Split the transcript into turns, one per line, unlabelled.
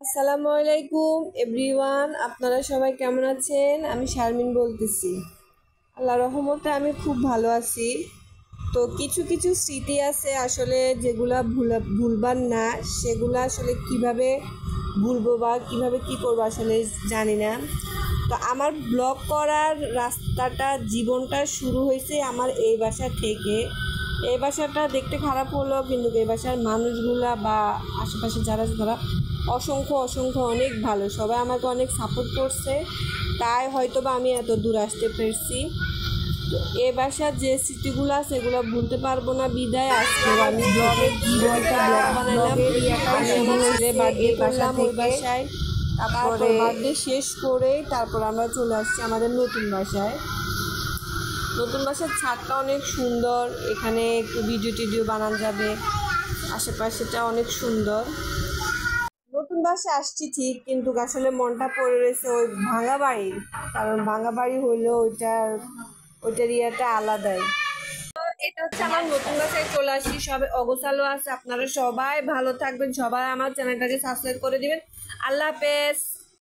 আসসালামু আলাইকুম এভরিওয়ান, আপনারা সবাই কেমন আছেন? আমি শারমিন বলতেছি। আল্লাহ রহমতে আমি খুব ভালো আছি। তো কিছু কিছু স্মৃতি আছে আসলে যেগুলা ভুলবার না, সেগুলা আসলে কিভাবে ভুলবো বা কিভাবে কি করবো আসলে জানি না। তো আমার ব্লগ করার রাস্তাটা জীবনটা শুরু হয়েছে আমার এই বাসা থেকে। এই বাসাটা দেখতে খারাপ হলো, কিন্তু এই বাসার মানুষগুলা বা আশেপাশে যারা আছে তারা অসংখ্য অসংখ্য অনেক ভালো, সবাই আমাকে অনেক সাপোর্ট করছে, তাই হয়তো বা আমি এত দূর আসতে পেরেছি। তো এ বাসার যে স্মৃতিগুলো সেগুলো ভুলতে পারবো না, বিদায় আজকে আমি ব্লগের জীবনটা ব্লগ বানাইলাম। আমি আমার ছেলে বার্থডে করলাম ওই বাসায়, তারপর বার্থডে শেষ করে তারপর আমরা চলে আসছি আমাদের নতুন বাসায়। নতুন বাসার ছাদটা অনেক সুন্দর, এখানে একটু ভিডিও টিডিও বানানো যাবে, আশেপাশেটা অনেক সুন্দর। নতুন বাসায় আসছি ঠিক, কিন্তু আসলে মনটা পড়ে রয়েছে ওই ভাঙা বাড়ির, কারণ ভাঙা বাড়ি হইলেও ওইটার ইয়েটা আলাদাই। এটা হচ্ছে আমার নতুন বাসায় চলে আসি, সবাই অগোছালো আছে। আপনারা সবাই ভালো থাকবেন, সবাই আমার চ্যানেলটাকে সাবস্ক্রাইব করে দিবেন। আল্লাহ হাফেজ।